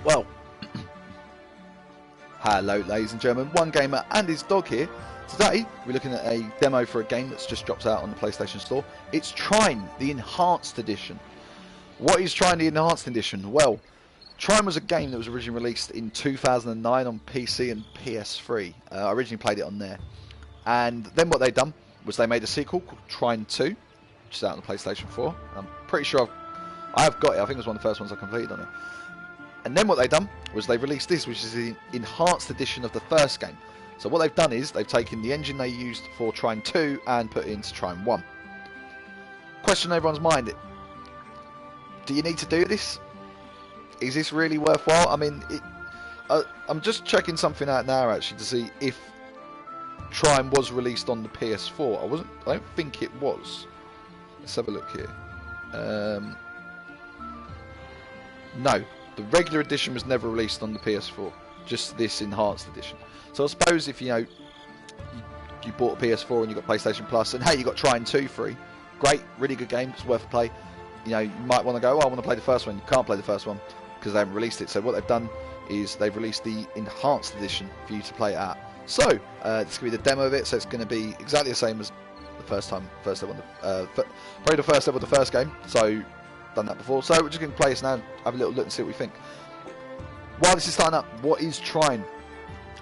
Well, hello ladies and gentlemen, One Gamer and his dog here. Today we're looking at a demo for a game that's just dropped out on the PlayStation Store. It's Trine, the Enhanced Edition. What is Trine, the Enhanced Edition? Well, Trine was a game that was originally released in 2009 on PC and PS3. I originally played it on there. And then what they've done was they made a sequel called Trine 2, which is out on the PlayStation 4. I'm pretty sure I've got it. I think it was one of the first ones I completed on it. And then what they've done was they've released this, which is the Enhanced Edition of the first game. So what they've done is they've taken the engine they used for Trine 2 and put it into Trine 1. Question in everyone's mind, do you need to do this? Is this really worthwhile? I mean, I'm just checking something out now actually to see if Trine was released on the PS4. I don't think it was. Let's have a look here. No, the regular edition was never released on the PS4. Just this Enhanced Edition. So I suppose if you bought a PS4 and you got PlayStation Plus and hey, you got Trine 2 free, great, really good game, it's worth a play. You might want to go, oh, I want to play the first one. You can't play the first one because they haven't released it. So what they've done is they've released the Enhanced Edition for you to play it at. So this is going to be the demo of it. So it's going to be exactly the same as the first level, probably the first level of the first game. So done that before. So we're just going to play this now, and have a little look and see what we think. While this is starting up, what is Trine?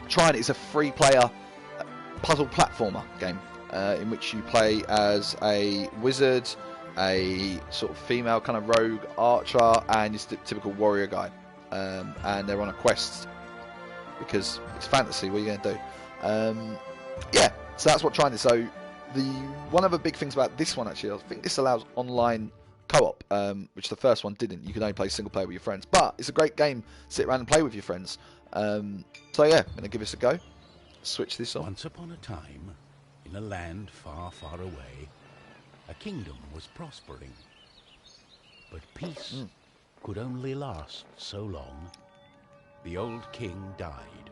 Trine is a free-player puzzle platformer game in which you play as a wizard, a sort of female kind of rogue archer, and your typical warrior guy. And they're on a quest because it's fantasy. What are you going to do? Yeah, so that's what Trine is. So one of the big things about this one actually, I think this allows online co-op, which the first one didn't. You can only play single player with your friends, but it's a great game. Sit around and play with your friends. So yeah, I'm gonna give this a go. Switch this on. Once upon a time, in a land far, far away, a kingdom was prospering. But peace could only last so long. The old king died.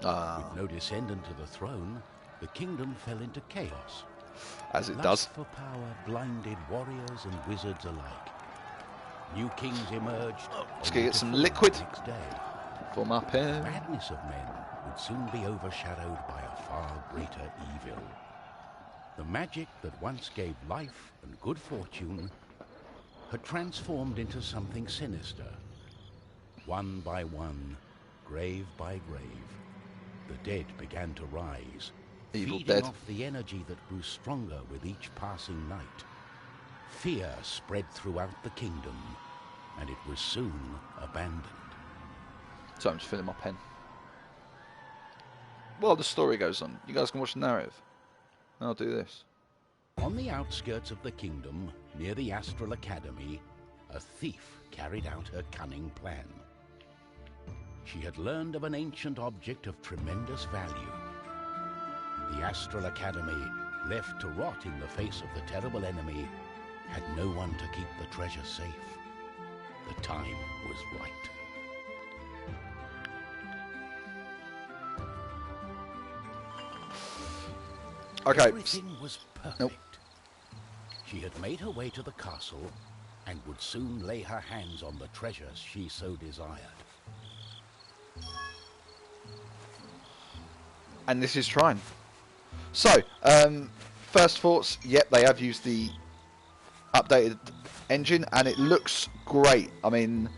With no descendant to the throne, the kingdom fell into chaos. As it Lust does. for power blinded warriors and wizards alike. New kings emerged. Let's get some liquid. Next day. For my pen. Madness of men would soon be overshadowed by a far greater evil. The magic that once gave life and good fortune had transformed into something sinister. One by one, grave by grave, the dead began to rise, Evil feeding dead. off the energy that grew stronger with each passing night. Fear spread throughout the kingdom, and it was soon abandoned. So I'm just filling my pen. Well, the story goes on. You guys can watch the narrative. I'll do this. On the outskirts of the kingdom, near the Astral Academy, a thief carried out her cunning plan. She had learned of an ancient object of tremendous value. The Astral Academy, left to rot in the face of the terrible enemy, had no one to keep the treasure safe. The time was right. Okay. Everything was perfect. Nope. She had made her way to the castle and would soon lay her hands on the treasures she so desired. And this is Trine. So, first thoughts, yep, they have used the updated engine and it looks great. I mean,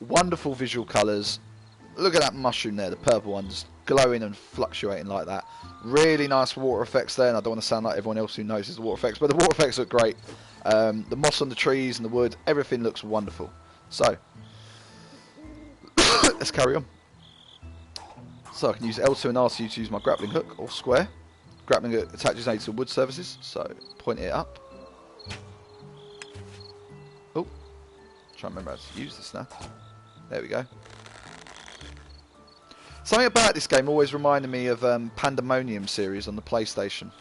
wonderful visual colours. Look at that mushroom there, the purple one, just glowing and fluctuating like that. Really nice water effects there, and I don't want to sound like everyone else who knows the water effects, but the water effects look great. The moss on the trees and the wood, everything looks wonderful. So, let's carry on. So I can use L2 and R2 to use my grappling hook, or square. Grappling hook attaches only to wood surfaces, so point it up. Oh, try and remember how to use this now. There we go. Something about this game always reminded me of Pandemonium series on the PlayStation,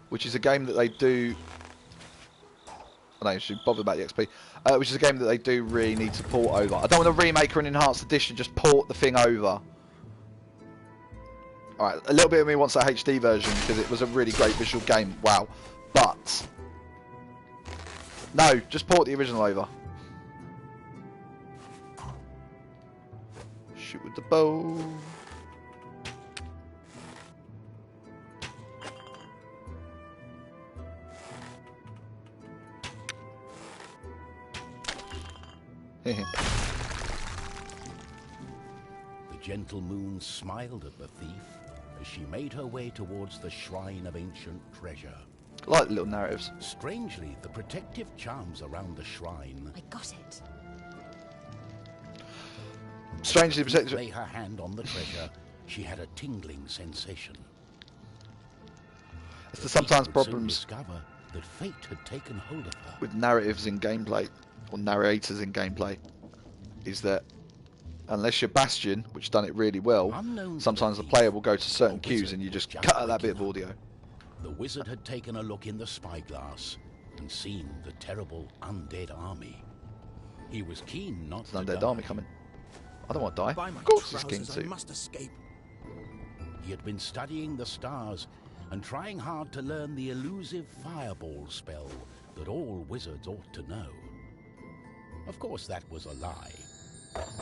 which is a game that they do. I don't actually bother about the XP. Which is a game that they do really need to port over. I don't want a remake or an enhanced edition. Just port the thing over. All right, a little bit of me wants that HD version because it was a really great visual game. Wow, but no, just port the original over. Shoot with the bow. The gentle moon smiled at the thief as she made her way towards the shrine of ancient treasure. I like the little narratives. Strangely, the protective charms around the shrine... I got it. Strangely protective... Lay her hand on the treasure, she had a tingling sensation. It's the sometimes Would soon problems discover that fate had taken hold of her. with narratives in gameplay, or narrators in gameplay, is that unless you're Bastion, which done it really well, sometimes the player will go to certain cues and you just cut out that bit of audio. The wizard had taken a look in the spyglass and seen the terrible undead army. He was keen not to There's an undead die. army coming. I don't want to die. By my Of course it's King trousers, I too. must escape. He had been studying the stars and trying hard to learn the elusive fireball spell that all wizards ought to know. Of course, that was a lie.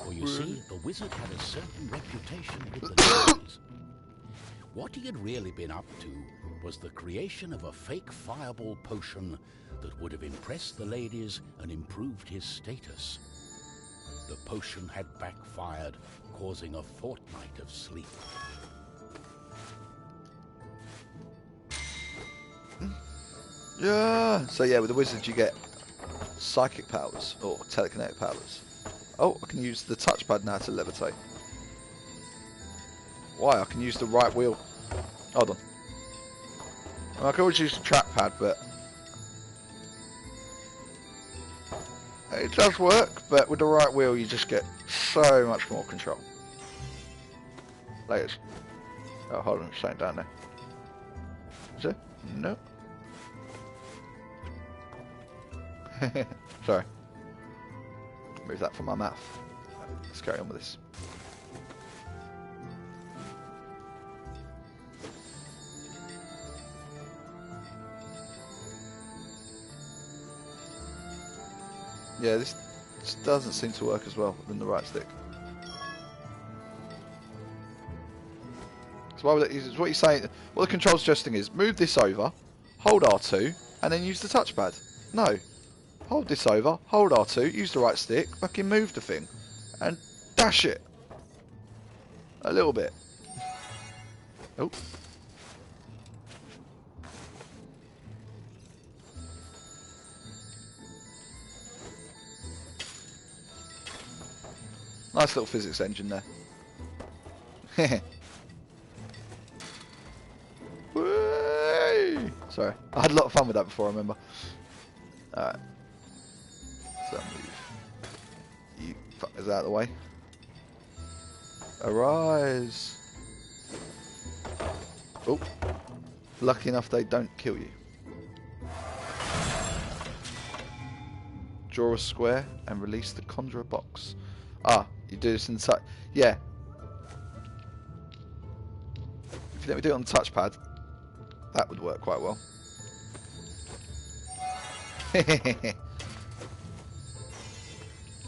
For you see, the wizard had a certain reputation with the ladies. What he had really been up to was the creation of a fake fireball potion that would have impressed the ladies and improved his status. The potion had backfired, causing a fortnight of sleep. Yeah. So yeah, with the wizards you get psychic powers or telekinetic powers. Oh, I can use the touchpad now to levitate. Why? I can use the right wheel. Hold on. I can always use the trackpad, but it does work. But with the right wheel, you just get so much more control. Laters. Oh, hold on, it's saying down there. Is it? No. Sorry. Move that from my mouth. Let's carry on with this. Yeah, this doesn't seem to work as well than the right stick. So what he's saying, what the control suggesting is, move this over, hold R2, and then use the touchpad. No. Hold this over, hold R2, use the right stick, fucking move the thing, and dash it. A little bit. Oh. Nice little physics engine there. Whee! Sorry, I had a lot of fun with that before, I remember. Alright. So move you fuckers out of the way. Arise! Oh, lucky enough they don't kill you. Draw a square and release the conjurer box. Ah, you do this inside. Yeah. If you let me do it on the touchpad, that would work quite well.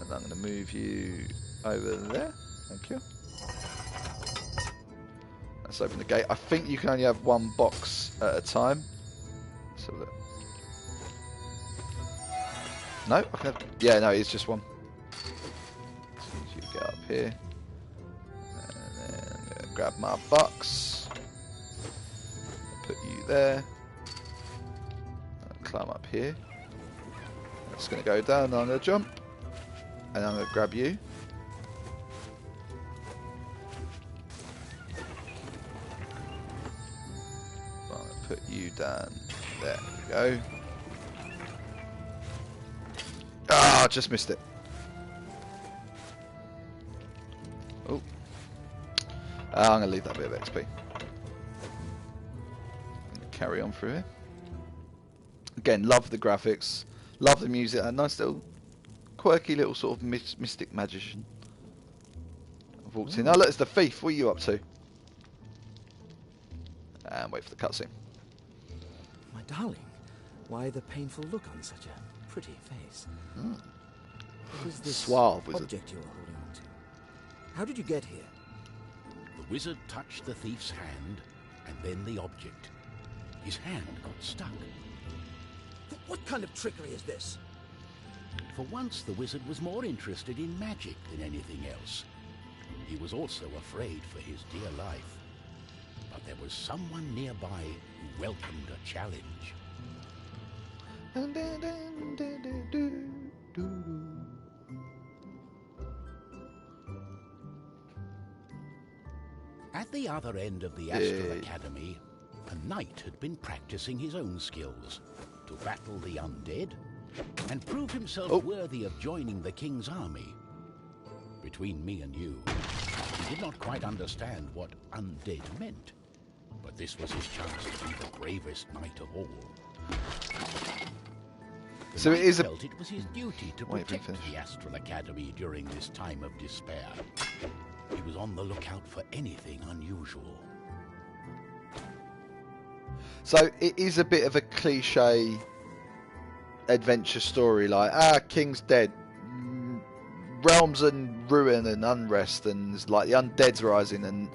And I'm going to move you over there. Thank you. Let's open the gate. I think you can only have one box at a time. Let's have a look. No, I can have, yeah, no, it's just one. So you get up here. And then I'm going to grab my box. Put you there. And climb up here. It's going to go down, I'm going to jump. And I'm going to grab you. I'm going to put you down. There we go. Ah, just missed it. Oh. I'm going to leave that bit of XP. Carry on through here. Again, love the graphics. Love the music. A nice little, quirky little sort of mystic magician. I've walked in. Oh, look, it's the thief. What are you up to? And wait for the cutscene. My darling, why the painful look on such a pretty face? What is this Suave wizard. object you are holding on to? How did you get here? The wizard touched the thief's hand, and then the object. His hand got stuck. What kind of trickery is this? For once, the wizard was more interested in magic than anything else. He was also afraid for his dear life. But there was someone nearby who welcomed a challenge. At the other end of the Astral Academy, a knight had been practicing his own skills to battle the undead and prove himself worthy of joining the king's army. Between me and you, he did not quite understand what undead meant, but this was his chance to be the bravest knight of all. So it is felt it was his duty to protect the Astral Academy during this time of despair. He was on the lookout for anything unusual. So it is a bit of a cliche adventure story, like, king's dead, realms in ruin and unrest, and it's like the undead's rising, and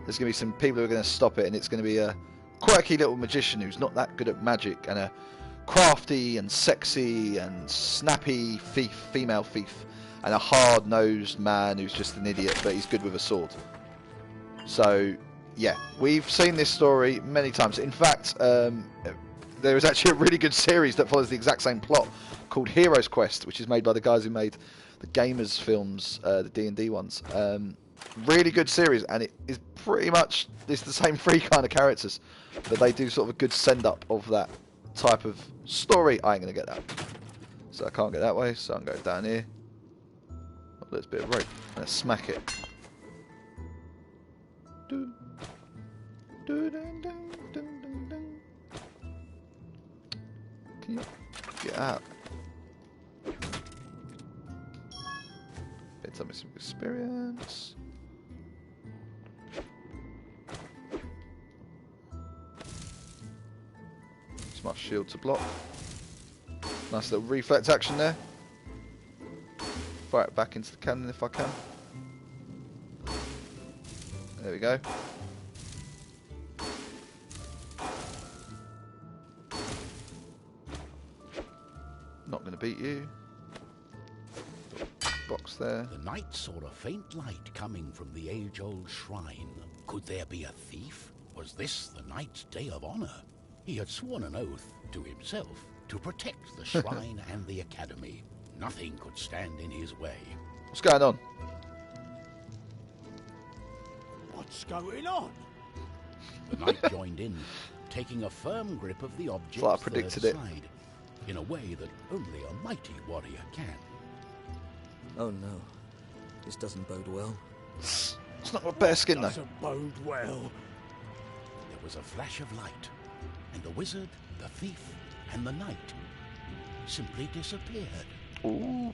there's going to be some people who are going to stop it, and it's going to be a quirky little magician who's not that good at magic, and a crafty and sexy and snappy female thief, and a hard-nosed man who's just an idiot, but he's good with a sword. So, yeah, we've seen this story many times. In fact, there is actually a really good series that follows the exact same plot called Hero's Quest, which is made by the guys who made the Gamers films, the D&D ones. Really good series, and it is pretty much it's the same three kind of characters, but they do sort of a good send-up of that type of story. I ain't going to get that. So I can't get that way, so I'm going down here. Oh, there's a bit of rope. Let's smack it. Dun, dun, dun, dun, dun, dun, dun. Can you get out? It's some experience. Smart shield to block. Nice little reflex action there. Fire it back into the cannon if I can. There we go. Not going to beat you. Box there. The knight saw a faint light coming from the age-old shrine. Could there be a thief? Was this the knight's day of honor? He had sworn an oath to himself to protect the shrine and the academy. Nothing could stand in his way. What's going on? What's going on? The knight joined in, taking a firm grip of the object's Like I predicted it. side, in a way that only a mighty warrior can. Oh no, this doesn't bode well. It's not got better skin though. Doesn't bode well. There was a flash of light, and the wizard, the thief, and the knight simply disappeared. Ooh.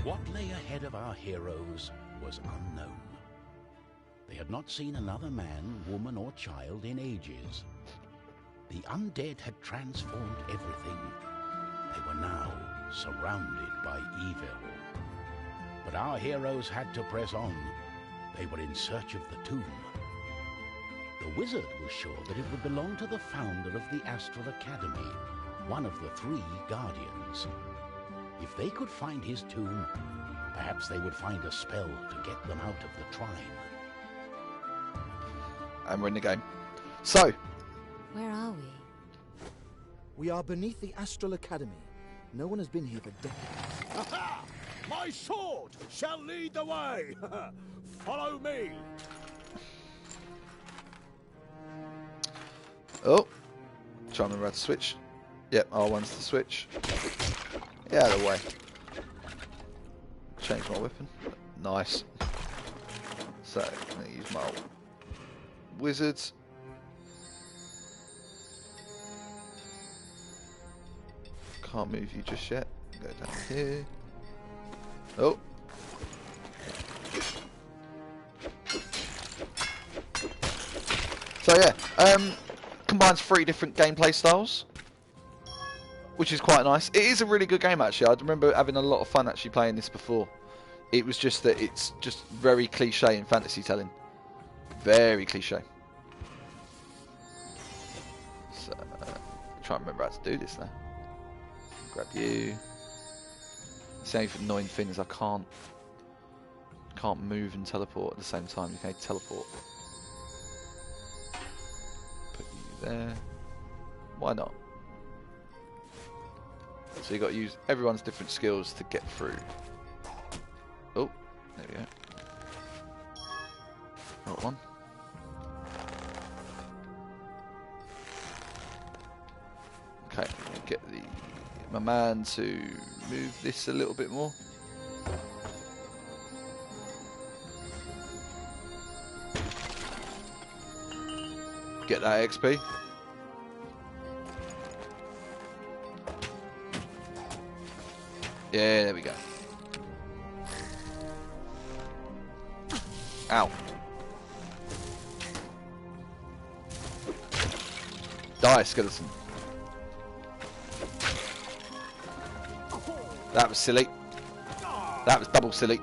What lay ahead of our heroes was unknown. They had not seen another man, woman, or child in ages. The undead had transformed everything. They were now surrounded by evil. But our heroes had to press on. They were in search of the tomb. The wizard was sure that it would belong to the founder of the Astral Academy, one of the 3 guardians. If they could find his tomb, perhaps they would find a spell to get them out of the Trine. And we're in the game. So, Where are we? We are beneath the Astral Academy. No one has been here for decades. Aha! My sword shall lead the way. Follow me. oh, trying to remember how to switch. Yep, R1's the switch. Yeah, out of the way. Change my weapon. Nice. So, I'm going to use my wizards. Can't move you just yet. Go down here. Oh. So yeah, combines 3 different gameplay styles. which is quite nice. It is a really good game, actually. I remember having a lot of fun actually playing this before. It was just that it's just very cliche in fantasy telling. Very cliche. So, try and remember how to do this now. Grab you. The only annoying thing is I can't move and teleport at the same time. You can only teleport. Put you there. Why not? So you got to use everyone's different skills to get through. Oh, there we go. Got one. Okay, get my man to move this a little bit more. Get that XP. Yeah, there we go. Ow. Die, skeleton. That was silly. That was double silly.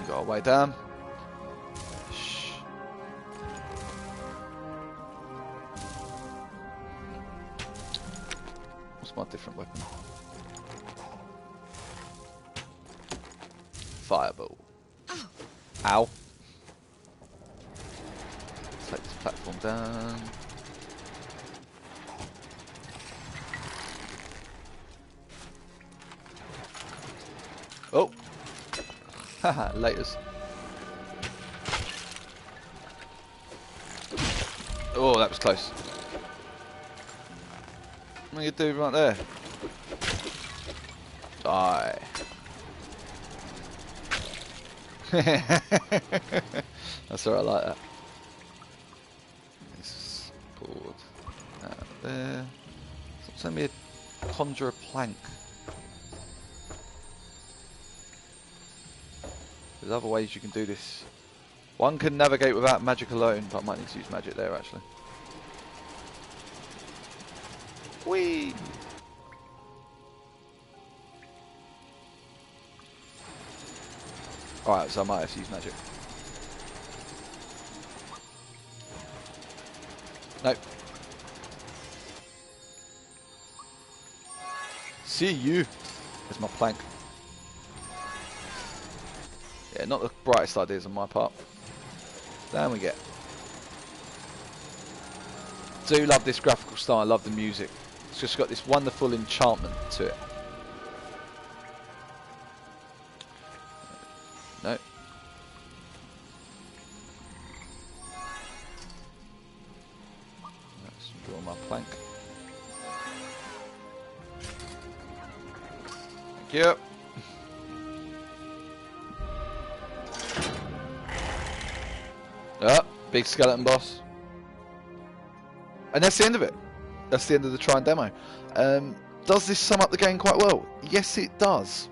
Got our way down. Shh. What's my different weapon? Fireball. Ow. Take this platform down. Oh. Haha, laters. Oh, that was close. What are you doing right there? Die. That's alright, I like that. This board out there. Send me a conjure a plank. There's other ways you can do this. One can navigate without magic alone, but I might need to use magic there actually. Whee! Alright, so I might have to use magic. Nope. See you. There's my plank. Yeah, not the brightest ideas on my part. Down we get. Do love this graphical style, I love the music. It's just got this wonderful enchantment to it. No. Let's draw my plank. Thank you. Oh, big skeleton boss. And that's the end of it. That's the end of the Trine demo. Does this sum up the game quite well? Yes, it does.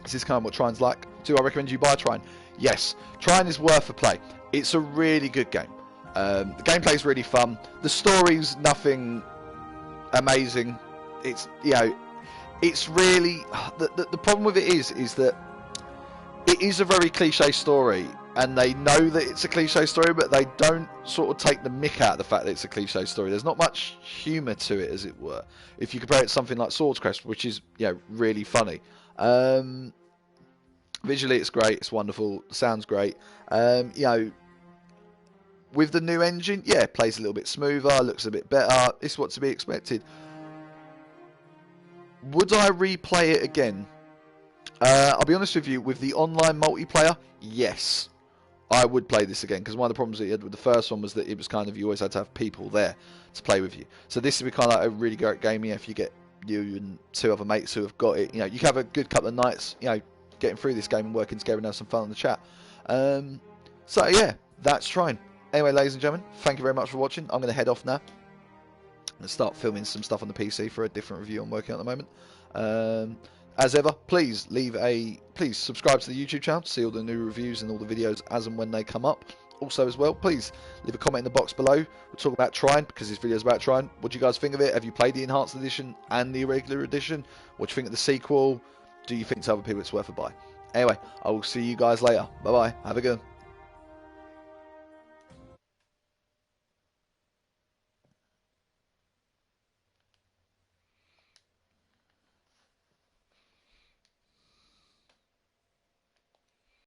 This is kind of what Trine's like. Do I recommend you buy Trine? Yes. Trine is worth a play. It's a really good game. The gameplay is really fun. The story's nothing amazing. It's, you know, it's really... The problem with it is that it is a very cliche story. And they know that it's a cliche story, but they don't sort of take the mick out of the fact that it's a cliche story. There's not much humour to it, as it were. If you compare it to something like Swords Crest, which is, you know, really funny. Visually, it's great. It's wonderful. Sounds great. You know, with the new engine, yeah, it plays a little bit smoother, looks a bit better. It's what to be expected. Would I replay it again? I'll be honest with you, with the online multiplayer, yes. I would play this again, because one of the problems that you had with the first one was that it was kind of, you always had to have people there to play with you. So this would be kind of like a really great game, you know, if you get you and two other mates who have got it, you know, you can have a good couple of nights, you know, getting through this game and working together and have some fun in the chat. So yeah, that's Trine. Anyway, ladies and gentlemen, thank you very much for watching. I'm going to head off now and start filming some stuff on the PC for a different review I'm working on at the moment. As ever, please subscribe to the YouTube channel to see all the new reviews and all the videos as and when they come up. Also as well, please leave a comment in the box below. We'll talk about Trine, because this video is about Trine. What do you guys think of it? Have you played the Enhanced Edition and the Regular Edition? What do you think of the sequel? Do you think to other people it's worth a buy? Anyway, I will see you guys later. Bye bye. Have a good one.